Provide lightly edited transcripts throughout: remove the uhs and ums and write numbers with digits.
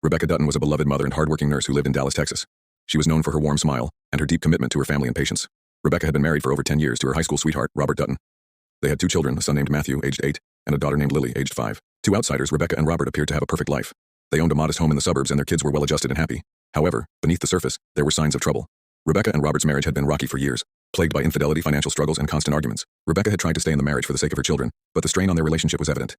Rebecca Dutton was a beloved mother and hardworking nurse who lived in Dallas, Texas. She was known for her warm smile and her deep commitment to her family and patients. Rebecca had been married for over 10 years to her high school sweetheart, Robert Dutton. They had 2 children, a son named Matthew, aged 8, and a daughter named Lily, aged 5. To outsiders, Rebecca and Robert appeared to have a perfect life. They owned a modest home in the suburbs and their kids were well-adjusted and happy. However, beneath the surface, there were signs of trouble. Rebecca and Robert's marriage had been rocky for years, plagued by infidelity, financial struggles, and constant arguments. Rebecca had tried to stay in the marriage for the sake of her children, but the strain on their relationship was evident.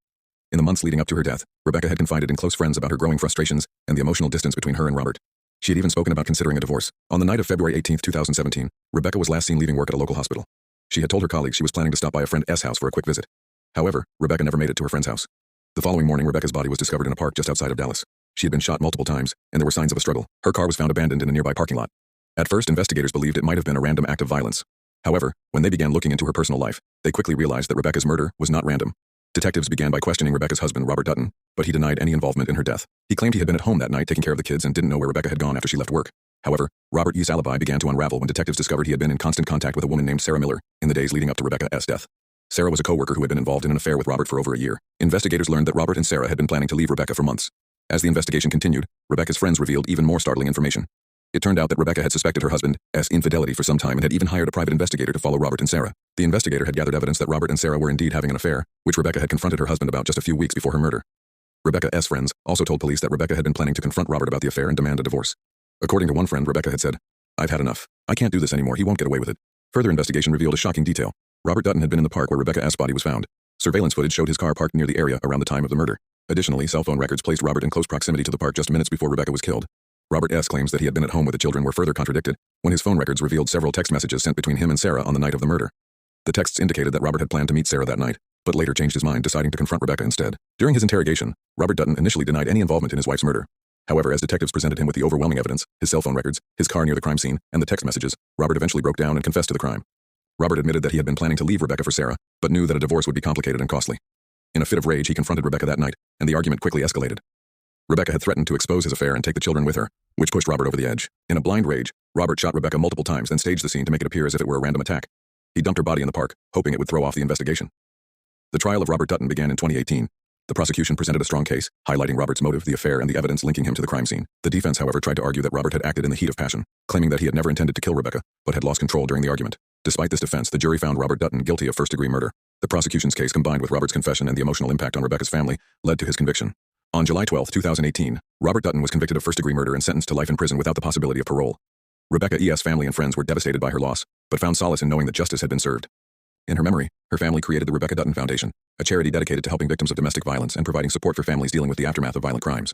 In the months leading up to her death, Rebecca had confided in close friends about her growing frustrations and the emotional distance between her and Robert. She had even spoken about considering a divorce. On the night of February 18, 2017, Rebecca was last seen leaving work at a local hospital. She had told her colleagues she was planning to stop by a friend's house for a quick visit. However, Rebecca never made it to her friend's house. The following morning, Rebecca's body was discovered in a park just outside of Dallas. She had been shot multiple times, and there were signs of a struggle. Her car was found abandoned in a nearby parking lot. At first, investigators believed it might have been a random act of violence. However, when they began looking into her personal life, they quickly realized that Rebecca's murder was not random. Detectives began by questioning Rebecca's husband, Robert Dutton, but he denied any involvement in her death. He claimed he had been at home that night taking care of the kids and didn't know where Rebecca had gone after she left work. However, Robert's alibi began to unravel when detectives discovered he had been in constant contact with a woman named Sarah Miller in the days leading up to Rebecca's death. Sarah was a co-worker who had been involved in an affair with Robert for over a year. Investigators learned that Robert and Sarah had been planning to leave Rebecca for months. As the investigation continued, Rebecca's friends revealed even more startling information. It turned out that Rebecca had suspected her husband's infidelity for some time and had even hired a private investigator to follow Robert and Sarah. The investigator had gathered evidence that Robert and Sarah were indeed having an affair, which Rebecca had confronted her husband about just a few weeks before her murder. Rebecca's friends also told police that Rebecca had been planning to confront Robert about the affair and demand a divorce. According to one friend, Rebecca had said, "I've had enough. I can't do this anymore. He won't get away with it." Further investigation revealed a shocking detail. Robert Dutton had been in the park where Rebecca's body was found. Surveillance footage showed his car parked near the area around the time of the murder. Additionally, cell phone records placed Robert in close proximity to the park just minutes before Rebecca was killed. Robert's claims that he had been at home with the children were further contradicted when his phone records revealed several text messages sent between him and Sarah on the night of the murder. The texts indicated that Robert had planned to meet Sarah that night, but later changed his mind, deciding to confront Rebecca instead. During his interrogation, Robert Dutton initially denied any involvement in his wife's murder. However, as detectives presented him with the overwhelming evidence, his cell phone records, his car near the crime scene, and the text messages, Robert eventually broke down and confessed to the crime. Robert admitted that he had been planning to leave Rebecca for Sarah, but knew that a divorce would be complicated and costly. In a fit of rage, he confronted Rebecca that night, and the argument quickly escalated. Rebecca had threatened to expose his affair and take the children with her, which pushed Robert over the edge. In a blind rage, Robert shot Rebecca multiple times, then staged the scene to make it appear as if it were a random attack. He dumped her body in the park, hoping it would throw off the investigation. The trial of Robert Dutton began in 2018. The prosecution presented a strong case, highlighting Robert's motive, the affair, and the evidence linking him to the crime scene. The defense, however, tried to argue that Robert had acted in the heat of passion, claiming that he had never intended to kill Rebecca, but had lost control during the argument. Despite this defense, the jury found Robert Dutton guilty of first-degree murder. The prosecution's case, combined with Robert's confession and the emotional impact on Rebecca's family, led to his conviction. On July 12, 2018, Robert Dutton was convicted of first-degree murder and sentenced to life in prison without the possibility of parole. Rebecca's family and friends were devastated by her loss, but found solace in knowing that justice had been served. In her memory, her family created the Rebecca Dutton Foundation, a charity dedicated to helping victims of domestic violence and providing support for families dealing with the aftermath of violent crimes.